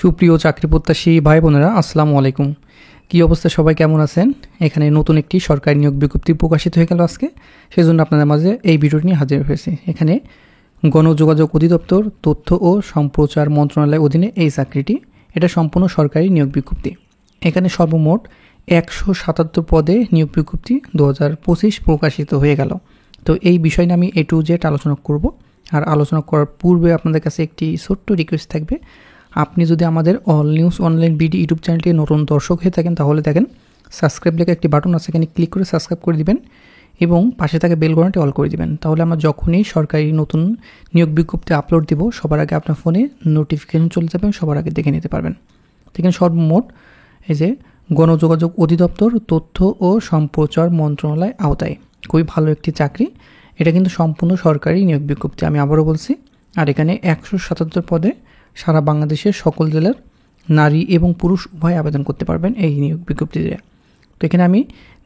সুপ্রিয় চাকরি প্রত্যাশী ভাই বোনেরা, আসসালামু আলাইকুম। কী অবস্থা, সবাই কেমন আছেন? এখানে নতুন একটি সরকারি নিয়োগ বিজ্ঞপ্তি প্রকাশিত হয়ে গেল আজকে, সেজন্য আপনাদের মাঝে এই ভিডিওটি নিয়ে হাজির হয়েছি। এখানে গণযোগাযোগ অধিদপ্তর, তথ্য ও সম্প্রচার মন্ত্রণালয়ের অধীনে এই চাকরিটি, এটা সম্পূর্ণ সরকারি নিয়োগ বিজ্ঞপ্তি। এখানে সর্বমোট 177 পদে নিয়োগ বিজ্ঞপ্তি 2025 প্রকাশিত হয়ে গেল। তো এই বিষয় নিয়ে আমি A to Z আলোচনা করব। আর আলোচনা করার পূর্বে আপনাদের কাছে একটি ছোট্ট রিকোয়েস্ট থাকবে, আপনি যদি আমাদের all news online BD YouTube চ্যানেলটি নতুন দর্শক হয়ে থাকেন, তাহলে দেখেন সাবস্ক্রাইব লেখা একটি বাটন আছে, এখানে ক্লিক করে সাবস্ক্রাইব করে দিবেন এবং পাশে থাকা বেল বাটনটি অল করে দিবেন। তাহলে আমরা যখনই সরকারি নতুন নিয়োগ বিজ্ঞপ্তি আপলোড দিব, সবার আগে আপনার ফোনে নোটিফিকেশন চলে যাবে, সবার আগে দেখে নিতে পারবেন। এখানে সর্বমোট এই যে গণযোগাযোগ অধিদপ্তর, তথ্য ও সম্প্রচার মন্ত্রণালয় আওতায়, খুবই ভালো একটি চাকরি। এটা কিন্তু সম্পূর্ণ সরকারি নিয়োগ বিজ্ঞপ্তি, আমি আবারও বলছি। আর এখানে 177 পদে সারা বাংলাদেশের সকল জেলার নারী এবং পুরুষ উভয় আবেদন করতে পারবেন এই নিয়োগ বিজ্ঞপ্তিতে। তো এখানে আমি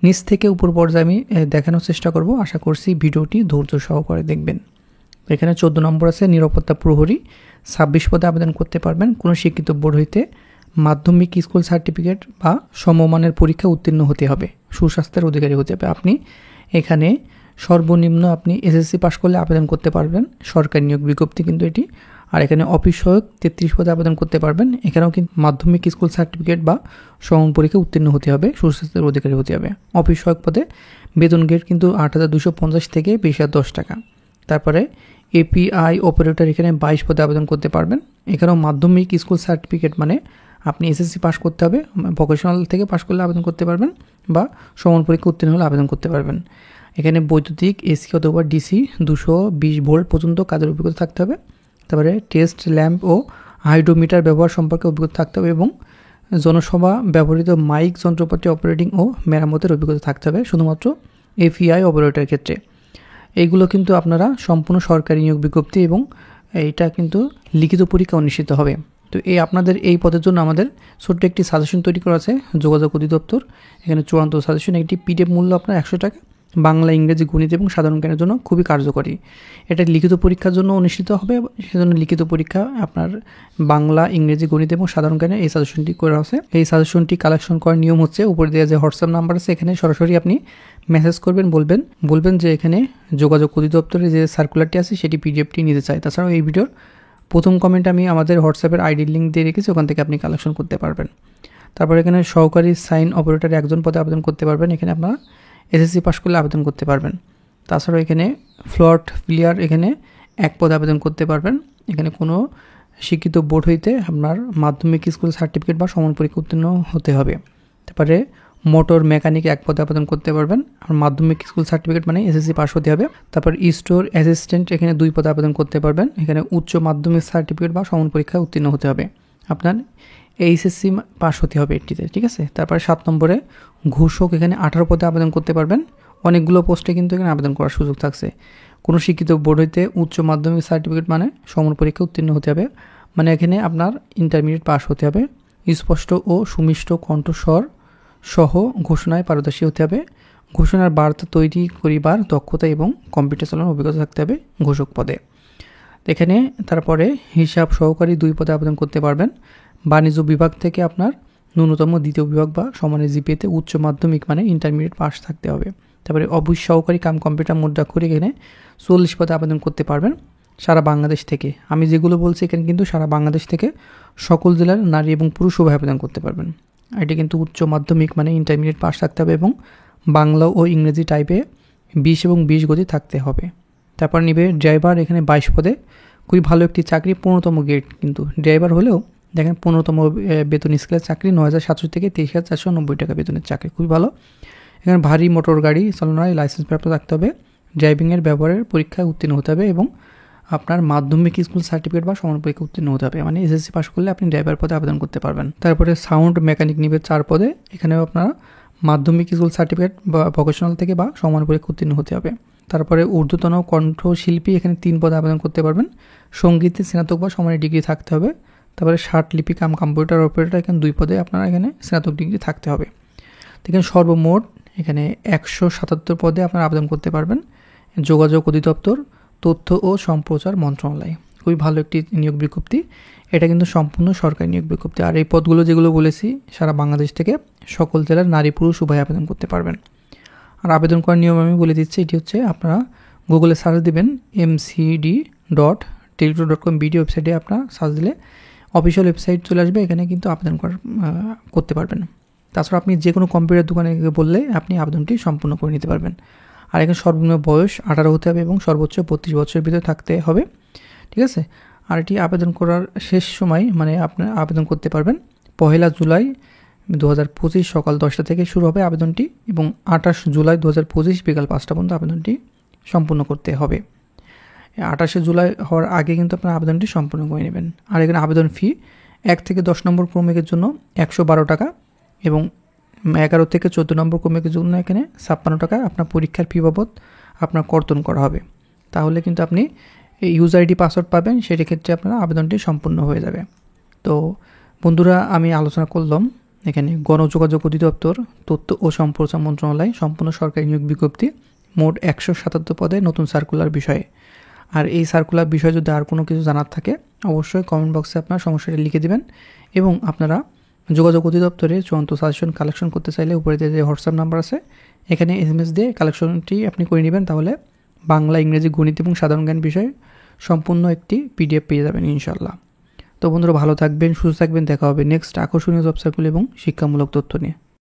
নিচ থেকে উপর পর্যায়ে আমি দেখানোর চেষ্টা করব, আশা করছি ভিডিওটি ধৈর্য সহকারে দেখবেন। এখানে 14 নম্বর আছে নিরাপত্তা প্রহরী, 26 পদে আবেদন করতে পারবেন। কোনো শিক্ষিত বোর্ড হইতে মাধ্যমিক স্কুল সার্টিফিকেট বা সমমানের পরীক্ষা উত্তীর্ণ হতে হবে, সুস্বাস্থ্যের অধিকারী হতে হবে। আপনি এখানে সর্বনিম্ন আপনি এসএসসি পাশ করলে আবেদন করতে পারবেন, সরকারি নিয়োগ বিজ্ঞপ্তি কিন্তু এটি। আর এখানে অফিস সহায়ক 33 পদে আবেদন করতে পারবেন। এখানেও কিন্তু মাধ্যমিক স্কুল সার্টিফিকেট বা সমান পরীক্ষা উত্তীর্ণ হতে হবে, সুস্বাস্থ্যের অধিকারী হতে হবে। অফিস সহায়ক পদে বেতন গ্রেড কিন্তু 8,250 থেকে 20,010 টাকা। তারপরে এপিআই অপারেটর, এখানে 22 পদে আবেদন করতে পারবেন। এখানেও মাধ্যমিক স্কুল সার্টিফিকেট মানে আপনি এসএসসি পাস করতে হবে, ভোকেশনাল থেকে পাস করলে আবেদন করতে পারবেন বা সমান পরীক্ষা উত্তীর্ণ হলে আবেদন করতে পারবেন। এখানে বৈদ্যুতিক এসি অথবা ডিসি 220 ভোল্ট পর্যন্ত কাজের অভিজ্ঞতা থাকতে হবে। তারপরে টেস্ট ল্যাম্প ও হাইড্রোমিটার ব্যবহার সম্পর্কে অভিজ্ঞতা থাকতে হবে এবং জনসভা ব্যবহৃত মাইক যন্ত্রপাতি অপারেটিং ও মেরামতের অভিজ্ঞতা থাকতে হবে শুধুমাত্র এপিআই অপারেটরের ক্ষেত্রে। এইগুলো কিন্তু আপনারা সম্পূর্ণ সরকারি নিয়োগ বিজ্ঞপ্তি এবং এইটা কিন্তু লিখিত পরীক্ষা অনুষ্ঠিত হবে। তো আপনাদের এই পদের জন্য আমাদের ছোট্ট একটি সাজেশন তৈরি করা আছে যোগাযোগ অধিদপ্তর। এখানে চূড়ান্ত সাজেশন, একটি পিডিএফ মূল্য আপনার 100 টাকা। বাংলা, ইংরেজি, গণিত এবং সাধারণ জ্ঞানের জন্য খুবই কার্যকরী। এটা লিখিত পরীক্ষার জন্য অনুষ্ঠিত হবে, সেজন্য লিখিত পরীক্ষা আপনার বাংলা, ইংরেজি, গণিত এবং সাধারণ জ্ঞানের এই সাজেশনটি করা আছে। এই সাজেশনটি কালেকশন করার নিয়ম হচ্ছে, উপরে দেওয়া যে হোয়াটসঅ্যাপ নাম্বার আছে এখানে সরাসরি আপনি মেসেজ করবেন, বলবেন যে এখানে যোগাযোগ অধিদপ্তরের যে সার্কুলারটি আছে সেটি পিডিএফটি নিতে চাই। তাছাড়াও এই ভিডিওর প্রথম কমেন্ট আমি আমাদের হোয়াটসঅ্যাপের আইডি লিঙ্ক দিয়ে রেখেছি, ওখান থেকে আপনি কালেকশন করতে পারবেন। তারপর এখানে সহকারী সাইন অপারেটর 1 পদে আবেদন করতে পারবেন। এখানে আপনারা এসএসসি পাস করলে আবেদন করতে পারবেন। তাছাড়াও এখানে ফ্লট প্লেয়ার, এখানে 1 পদে আবেদন করতে পারবেন। এখানে কোনো শিক্ষিত বোর্ড হইতে আপনার মাধ্যমিক স্কুল সার্টিফিকেট বা সমান পরীক্ষা উত্তীর্ণ হতে হবে। তারপরে মোটর মেকানিক 1 পদে আবেদন করতে পারবেন, আর মাধ্যমিক স্কুল সার্টিফিকেট মানে এসএসসি পাস হতে হবে। তারপর স্টোর অ্যাসিস্ট্যান্ট, এখানে 2 পদে আবেদন করতে পারবেন। এখানে উচ্চ মাধ্যমিক সার্টিফিকেট বা সমান পরীক্ষা উত্তীর্ণ হতে হবে, আপনার এইচএসসি পাস হতে হবে এটিতে, ঠিক আছে। তারপরে 7 নম্বরে ঘোষক, এখানে 18 পদে আবেদন করতে পারবেন। অনেকগুলো পোস্টে কিন্তু এখানে আবেদন করার সুযোগ থাকছে। কোনো শিক্ষিত বোর্ড হইতে উচ্চ মাধ্যমিক সার্টিফিকেট মানে সমান পরীক্ষা উত্তীর্ণ হতে হবে, মানে এখানে আপনার ইন্টারমিডিয়েট পাস হতে হবে। স্পষ্ট ও সুমিষ্ট কণ্ঠস্বর সহ ঘোষণায় পারদর্শী হতে হবে। ঘোষণার বার্তা তৈরি করিবার দক্ষতা এবং কম্পিউটার চালানোর অভিজ্ঞতা থাকতে হবে ঘোষক পদে। এখানে তারপরে হিসাব সহকারী 2 পদে আবেদন করতে পারবেন। বাণিজ্য বিভাগ থেকে আপনার ন্যূনতম 2য় বিভাগ বা সমানের জিপিএতে উচ্চ মাধ্যমিক মানে ইন্টারমিডিয়েট পাস থাকতে হবে। তারপরে অফিস সহকারী কাম কম্পিউটার মুদ্রাক্ষরিক, এখানে 40 পদে আবেদন করতে পারবেন সারা বাংলাদেশ থেকে। আমি যেগুলো বলছি এখানে কিন্তু সারা বাংলাদেশ থেকে সকল জেলার নারী এবং পুরুষ উভয় আবেদন করতে পারবেন। এটি কিন্তু উচ্চ মাধ্যমিক মানে ইন্টারমিডিয়েট পাস থাকতে হবে এবং বাংলা ও ইংরেজি টাইপে 20 এবং 20 গতি থাকতে হবে। তারপর নিবে ড্রাইভার, এখানে 22 পদে, খুবই ভালো একটি চাকরি, 15তম গ্রেড কিন্তু ড্রাইভার হলেও দেখেন 15তম বেতন স্কেলের চাকরি, 9,700 থেকে 23,490 টাকা বেতনের চাকরি, খুবই ভালো। এখানে ভারী মোটর গাড়ি চালানোর লাইসেন্স প্রাপ্ত থাকতে হবে, ড্রাইভিংয়ের ব্যবহারের পরীক্ষায় উত্তীর্ণ হতে হবে এবং আপনার মাধ্যমিক স্কুল সার্টিফিকেট বা সমান পরীক্ষা উত্তীর্ণ হতে হবে, মানে এসএসসি পাস করলে আপনি ড্রাইভার পদে আবেদন করতে পারবেন। তারপরে সাউন্ড মেকানিক নিবে 4 পদে, এখানেও আপনারা মাধ্যমিক স্কুল সার্টিফিকেট বা ভোকেশনাল থেকে বা সমান পরীক্ষা উত্তীর্ণ হতে হবে। তারপরে ঊর্ধ্বতন কণ্ঠশিল্পী, এখানে 3 পদে আবেদন করতে পারবেন। সঙ্গীতে স্নাতক বা সমানের ডিগ্রি থাকতে হবে। তারপরে ষাট লিপি কাম কম্পিউটার অপারেটর, এখানে 2 পদে আপনারা এখানে স্নাতক ডিগ্রি থাকতে হবে। এখানে সর্বমোট এখানে 177 পদে আপনারা আবেদন করতে পারবেন। যোগাযোগ অধিদপ্তর, তথ্য ও সম্প্রচার মন্ত্রণালয়, খুবই ভালো একটি নিয়োগ বিজ্ঞপ্তি। এটা কিন্তু সম্পূর্ণ সরকারি নিয়োগ বিজ্ঞপ্তি। আর এই পদগুলো যেগুলো বলেছি সারা বাংলাদেশ থেকে সকল জেলার নারী পুরুষ উভয় আবেদন করতে পারবেন। আর আবেদন করার নিয়ম আমি বলে দিচ্ছি। এটি হচ্ছে আপনারা গুগলে সার্চ দিবেন mcd.teleto.com বিডি ওয়েবসাইটে আপনারা সার্চ দিলে অফিসিয়াল ওয়েবসাইট চলে আসবে, এখানে কিন্তু আবেদন করতে পারবেন। তাছাড়া আপনি যে কোনো কম্পিউটার দোকানে বললে আপনি আবেদনটি সম্পূর্ণ করে নিতে পারবেন। আর এখানে সর্বনিম্ন বয়স 18 হতে হবে এবং সর্বোচ্চ 32 বছরের ভিতরে থাকতে হবে, ঠিক আছে। আর এটি আবেদন করার শেষ সময় মানে আপনার আবেদন করতে পারবেন 1 জুলাই 2025 সকাল 10টা থেকে শুরু হবে আবেদনটি এবং 28 জুলাই 2025 বিকাল 5টা পর্যন্ত আবেদনটি সম্পূর্ণ করতে হবে। 28 জুলাই হওয়ার আগে কিন্তু আপনার আবেদনটি সম্পূর্ণ করে নেবেন। আর এখানে আবেদন ফি 1 থেকে 10 নম্বর ক্রমিকের জন্য 112 টাকা এবং 11 থেকে 14 নম্বর ক্রমিকের জন্য এখানে 56 টাকা আপনার পরীক্ষার ফি বাবদ আপনার কর্তন করা হবে। তাহলে কিন্তু আপনি এই ইউজার আইডি পাসওয়ার্ড পাবেন, সেটার ক্ষেত্রে আপনার আবেদনটি সম্পূর্ণ হয়ে যাবে। তো বন্ধুরা, আমি আলোচনা করলাম এখানে গণযোগাযোগ অধিদপ্তর, তথ্য ও সম্প্রচার মন্ত্রণালয় সম্পূর্ণ সরকারি নিয়োগ বিজ্ঞপ্তি, মোট 177 পদে নতুন সার্কুলার বিষয়ে। আর এই সার্কুলার বিষয়ে যদি আর কোনো কিছু জানার থাকে অবশ্যই কমেন্ট বক্সে আপনার সমস্যাটা লিখে দেবেন। এবং আপনারা যোগাযোগ অধিদপ্তরে চূড়ান্ত সাজেশন কালেকশন করতে চাইলে উপরে যে হোয়াটসঅ্যাপ নাম্বার আছে এখানে SMS দিয়ে কালেকশনটি আপনি করে নেবেন। তাহলে বাংলা, ইংরেজি, গণিত এবং সাধারণ জ্ঞান বিষয়ে সম্পূর্ণ একটি PDF পেয়ে যাবেন ইনশাল্লাহ। তো বন্ধুরা, ভালো থাকবেন, সুস্থ থাকবেন। দেখা হবে নেক্সট আকর্ষণীয় জব সার্কুল এবং শিক্ষামূলক তথ্য নিয়ে।